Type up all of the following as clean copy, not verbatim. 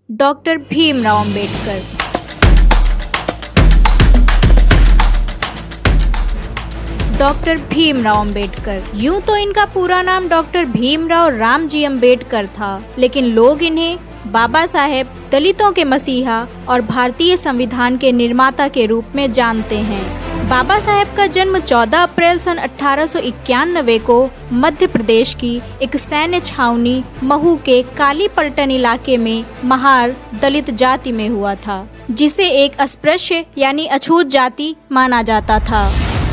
Doctor Bhimrao Ambedkar. Doctor Bhimrao Ambedkar, यूं तो इनका पूरा नाम डॉक्टर भीमराव रामजी अंबेडकर था, लेकिन लोग इन्हें बाबा साहेब, दलितों के मसीहा और भारतीय संविधान के निर्माता के रूप में जानते हैं। बाबा साहेब का जन्म 14 अप्रैल सन 1891 को मध्य प्रदेश की एक सैन्य छावनी महू के काली पलटन इलाके में महार दलित जाति में हुआ था, जिसे एक अस्पृश्य यानी अछूत जाति माना जाता था।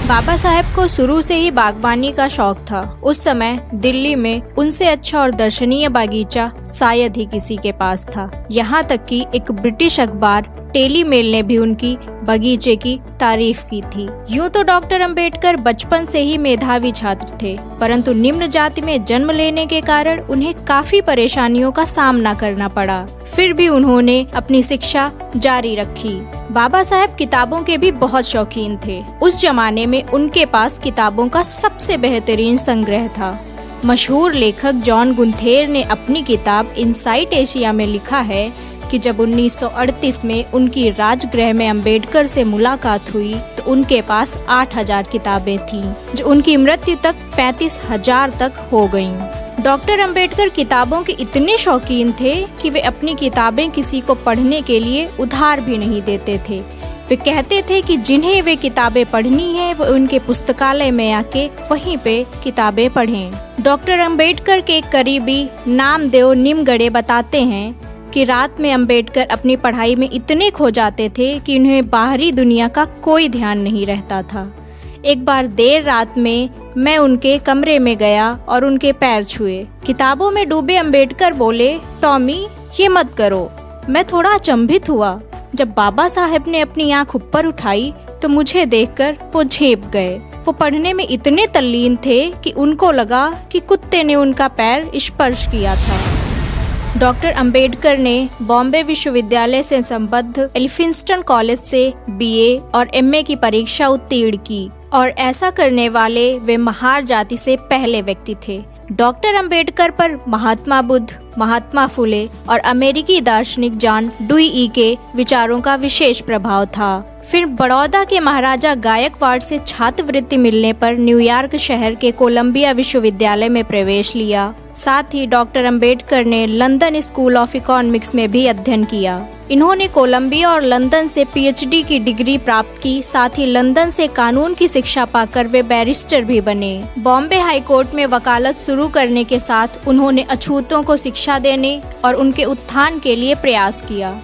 बाबा साहेब को शुरू से ही बागवानी का शौक था। उस समय दिल्ली में उनसे अच्छा और दर्शनीय बागीचा शायद ही किसी के पास था। यहाँ तक कि एक ब्रिटिश अखबार डेली मेल ने भी उनकी बगीचे की तारीफ की थी। यूं तो डॉक्टर अंबेडकर बचपन से ही मेधावी छात्र थे, परंतु निम्न जाति में जन्म लेने के कारण उन्हें काफी परेशानियों का सामना करना पड़ा। फिर भी उन्होंने अपनी शिक्षा जारी रखी। बाबा साहेब किताबों के भी बहुत शौकीन थे। उस जमाने में उनके पास किताबों का सबसे बेहतरीन संग्रह था। मशहूर लेखक जॉन गुंथेर ने अपनी किताब इनसाइट एशिया में लिखा है कि जब 1938 में उनकी राजगृह में अंबेडकर से मुलाकात हुई तो उनके पास 8000 किताबें थीं, जो उनकी मृत्यु तक 35,000 तक हो गईं। डॉक्टर अंबेडकर किताबों के इतने शौकीन थे कि वे अपनी किताबें किसी को पढ़ने के लिए उधार भी नहीं देते थे। वे कहते थे कि जिन्हें वे किताबें पढ़नी है वो उनके पुस्तकालय में आके वहीं पे किताबें पढ़ें। डॉक्टर अंबेडकर के करीबी नामदेव निमगढ़े बताते हैं कि रात में अंबेडकर अपनी पढ़ाई में इतने खो जाते थे कि उन्हें बाहरी दुनिया का कोई ध्यान नहीं रहता था। एक बार देर रात में मैं उनके कमरे में गया और उनके पैर छुए। किताबों में डूबे अंबेडकर बोले, टॉमी ये मत करो। मैं थोड़ा अचंभित हुआ। जब बाबा साहेब ने अपनी आंख ऊपर उठाई तो मुझे देखकर वो झेप गए। वो पढ़ने में इतने तल्लीन थे कि उनको लगा कि कुत्ते ने उनका पैर स्पर्श किया था। डॉक्टर अंबेडकर ने बॉम्बे विश्वविद्यालय से संबद्ध एल्फिंस्टन कॉलेज से बीए और एमए की परीक्षा उत्तीर्ण की और ऐसा करने वाले वे महार जाति से पहले व्यक्ति थे। डॉक्टर अंबेडकर पर महात्मा बुद्ध, महात्मा फुले और अमेरिकी दार्शनिक जॉन डुई के विचारों का विशेष प्रभाव था। फिर बड़ौदा के महाराजा गायकवाड़ से छात्रवृत्ति मिलने पर न्यूयॉर्क शहर के कोलंबिया विश्वविद्यालय में प्रवेश लिया। साथ ही डॉक्टर अंबेडकर ने लंदन स्कूल ऑफ इकोनॉमिक्स में भी अध्ययन किया। इन्होंने कोलंबिया और लंदन से पीएचडी की डिग्री प्राप्त की। साथ ही लंदन से कानून की शिक्षा पाकर वे बैरिस्टर भी बने। बॉम्बे हाई कोर्ट में वकालत शुरू करने के साथ उन्होंने अछूतों को शिक्षा देने और उनके उत्थान के लिए प्रयास किया।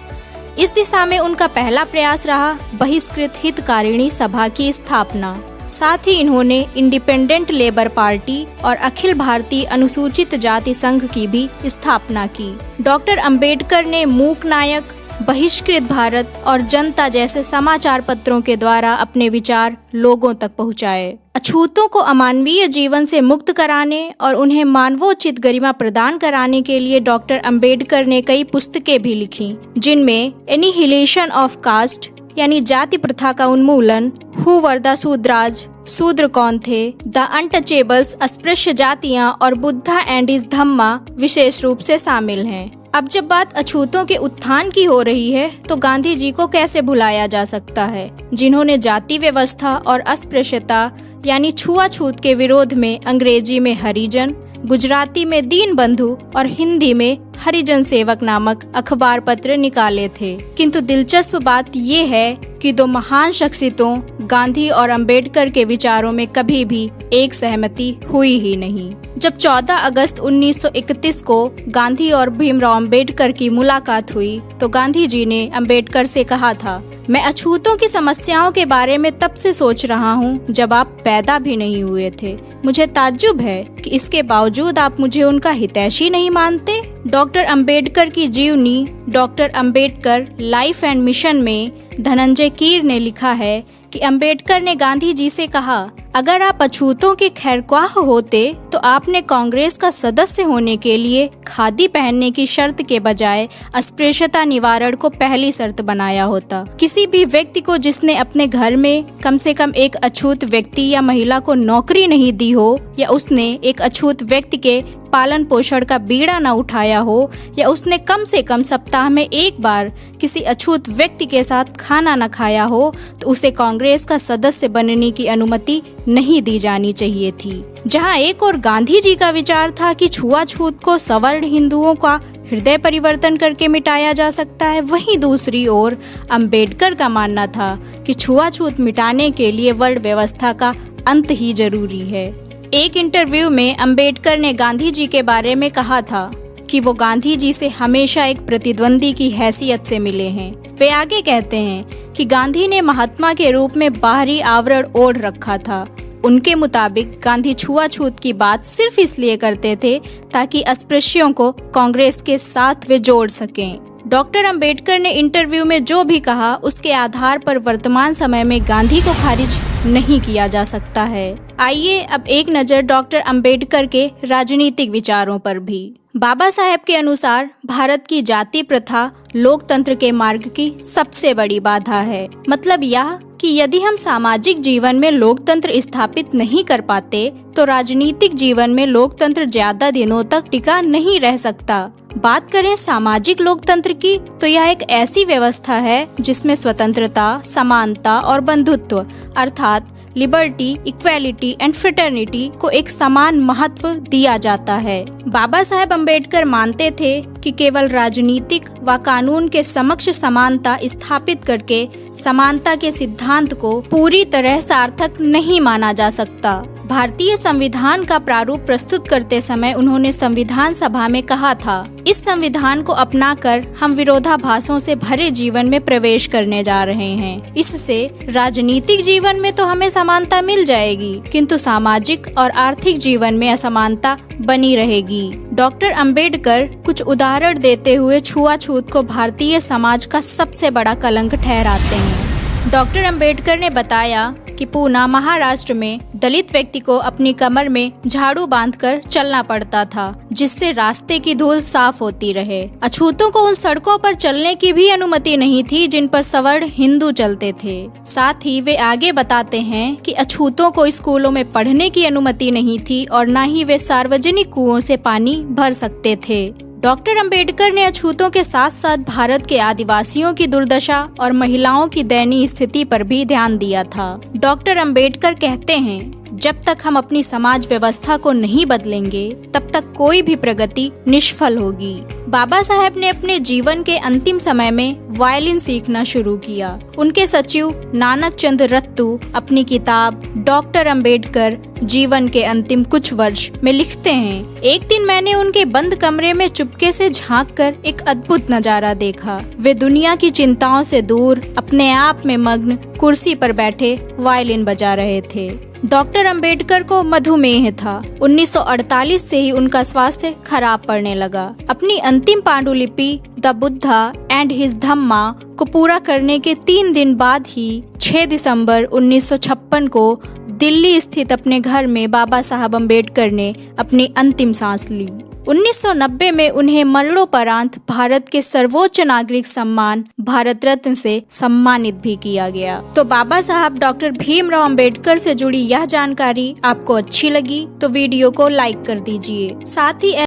इस दिशा में उनका पहला प्रयास रहा बहिष्कृत हितकारिणी सभा की स्थापना। साथ ही इन्होंने इंडिपेंडेंट लेबर पार्टी और अखिल भारतीय अनुसूचित जाति संघ की भी स्थापना की। डॉक्टर अंबेडकर ने मूक नायक, बहिष्कृत भारत और जनता जैसे समाचार पत्रों के द्वारा अपने विचार लोगों तक पहुंचाए। अछूतों को अमानवीय जीवन से मुक्त कराने और उन्हें मानवोचित गरिमा प्रदान कराने के लिए डॉक्टर अंबेडकर ने कई पुस्तकें भी लिखी, जिनमें एनिहिलेशन ऑफ कास्ट यानी जाति प्रथा का उन्मूलन, हु वर द शूद्राज, शूद्र कौन थे, द अनटचेबल्स, अस्पृश्य जातियां और बुद्धा एंड हिज धम्मा विशेष रूप से शामिल हैं। अब जब बात अछूतों के उत्थान की हो रही है तो गांधी जी को कैसे भुलाया जा सकता है, जिन्होंने जाति व्यवस्था और अस्पृश्यता यानी छुआछूत के विरोध में अंग्रेजी में हरिजन, गुजराती में दीन बंधु और हिंदी में हरिजन सेवक नामक अखबार पत्र निकाले थे। किंतु दिलचस्प बात ये है कि दो महान शख्सियतों गांधी और अंबेडकर के विचारों में कभी भी एक सहमति हुई ही नहीं। जब 14 अगस्त 1931 को गांधी और भीमराव अंबेडकर की मुलाकात हुई तो गांधी जी ने अंबेडकर से कहा था, मैं अछूतों की समस्याओं के बारे में तब से सोच रहा हूँ जब आप पैदा भी नहीं हुए थे। मुझे ताज्जुब है कि इसके बावजूद आप मुझे उनका हितैषी नहीं मानते। डॉक्टर अंबेडकर की जीवनी doctor Ambedkar life and mission में धनंजय कीर ने लिखा है कि अंबेडकर ने गांधी जी से कहा, अगर आप अछूतों के खैरख्वाह होते तो आपने कांग्रेस का सदस्य होने के लिए खादी पहनने की शर्त के बजाय अस्पृश्यता निवारण को पहली शर्त बनाया होता। किसी भी व्यक्ति को जिसने अपने घर में कम से कम एक अछूत व्यक्ति या महिला को नौकरी नहीं दी हो या उसने एक अछूत व्यक्ति के पालन पोषण का बीड़ा न उठाया हो या उसने कम से कम सप्ताह में एक बार किसी अछूत व्यक्ति के साथ खाना न खाया हो तो उसे कांग्रेस का सदस्य बनने की अनुमति नहीं दी जानी चाहिए थी। जहां एक और गांधी जी का विचार था कि छुआछूत को सवर्ण हिंदुओं का हृदय परिवर्तन करके मिटाया जा सकता है, वहीं दूसरी ओर अंबेडकर का मानना था कि छुआछूत मिटाने के लिए वर्ण व्यवस्था का अंत ही जरूरी है। एक इंटरव्यू में अंबेडकर ने गांधी जी के बारे में कहा था कि वो गांधी जी से हमेशा एक प्रतिद्वंदी की हैसियत से मिले हैं। वे आगे कहते हैं कि गांधी ने महात्मा के रूप में बाहरी आवरण ओढ़ रखा था। उनके मुताबिक गांधी छुआछूत की बात सिर्फ इसलिए करते थे ताकि अस्पृश्यों को कांग्रेस के साथ वे जोड़ सकें। डॉक्टर अंबेडकर ने इंटरव्यू में जो भी कहा उसके आधार पर वर्तमान समय में गांधी को खारिज नहीं किया जा सकता है। आइए अब एक नज़र डॉक्टर अंबेडकर के राजनीतिक विचारों पर भी। बाबा साहेब के अनुसार भारत की जाति प्रथा लोकतंत्र के मार्ग की सबसे बड़ी बाधा है। मतलब यह कि यदि हम सामाजिक जीवन में लोकतंत्र स्थापित नहीं कर पाते तो राजनीतिक जीवन में लोकतंत्र ज्यादा दिनों तक टिका नहीं रह सकता। बात करें सामाजिक लोकतंत्र की तो यह एक ऐसी व्यवस्था है जिसमें स्वतंत्रता, समानता और बंधुत्व अर्थात लिबर्टी, इक्वालिटी एंड फ्रेटर्निटी को एक समान महत्व दिया जाता है। बाबा साहेब अंबेडकर मानते थे कि केवल राजनीतिक व कानून के समक्ष समानता स्थापित करके समानता के सिद्धांत को पूरी तरह सार्थक नहीं माना जा सकता। भारतीय संविधान का प्रारूप प्रस्तुत करते समय उन्होंने संविधान सभा में कहा था, इस संविधान को अपनाकर हम विरोधाभासों से भरे जीवन में प्रवेश करने जा रहे हैं। इससे राजनीतिक जीवन में तो हमें समानता मिल जाएगी किंतु सामाजिक और आर्थिक जीवन में असमानता बनी रहेगी। डॉक्टर अंबेडकर कुछ उदाहरण देते हुए छुआछूत को भारतीय समाज का सबसे बड़ा कलंक ठहराते हैं। डॉक्टर अंबेडकर ने बताया कि पूना महाराष्ट्र में दलित व्यक्ति को अपनी कमर में झाड़ू बांधकर चलना पड़ता था जिससे रास्ते की धूल साफ होती रहे। अछूतों को उन सड़कों पर चलने की भी अनुमति नहीं थी जिन पर सवर्ण हिंदू चलते थे। साथ ही वे आगे बताते हैं कि अछूतों को स्कूलों में पढ़ने की अनुमति नहीं थी और न ही वे सार्वजनिक कुओं से पानी भर सकते थे। डॉक्टर अंबेडकर ने अछूतों के साथ साथ भारत के आदिवासियों की दुर्दशा और महिलाओं की दयनीय स्थिति पर भी ध्यान दिया था। डॉक्टर अंबेडकर कहते हैं, जब तक हम अपनी समाज व्यवस्था को नहीं बदलेंगे तब तक कोई भी प्रगति निष्फल होगी। बाबा साहेब ने अपने जीवन के अंतिम समय में वायलिन सीखना शुरू किया। उनके सचिव नानक चंद रत्तू अपनी किताब डॉक्टर अंबेडकर जीवन के अंतिम कुछ वर्ष में लिखते हैं, एक दिन मैंने उनके बंद कमरे में चुपके से झांककर एक अद्भुत नजारा देखा। वे दुनिया की चिंताओं से दूर अपने आप में मग्न कुर्सी पर बैठे वायलिन बजा रहे थे। डॉक्टर अंबेडकर को मधुमेह था। 1948 से ही उनका स्वास्थ्य खराब पड़ने लगा। अपनी अंतिम पांडुलिपि द बुद्धा एंड हिज धम्मा को पूरा करने के 3 दिन बाद ही 6 दिसंबर 1956 को दिल्ली स्थित अपने घर में बाबा साहब अंबेडकर ने अपनी अंतिम सांस ली। 1990 में उन्हें मरणोपरांत भारत के सर्वोच्च नागरिक सम्मान भारत रत्न से सम्मानित भी किया गया। तो बाबा साहब डॉक्टर भीमराव अंबेडकर से जुड़ी यह जानकारी आपको अच्छी लगी तो वीडियो को लाइक कर दीजिए। साथ ही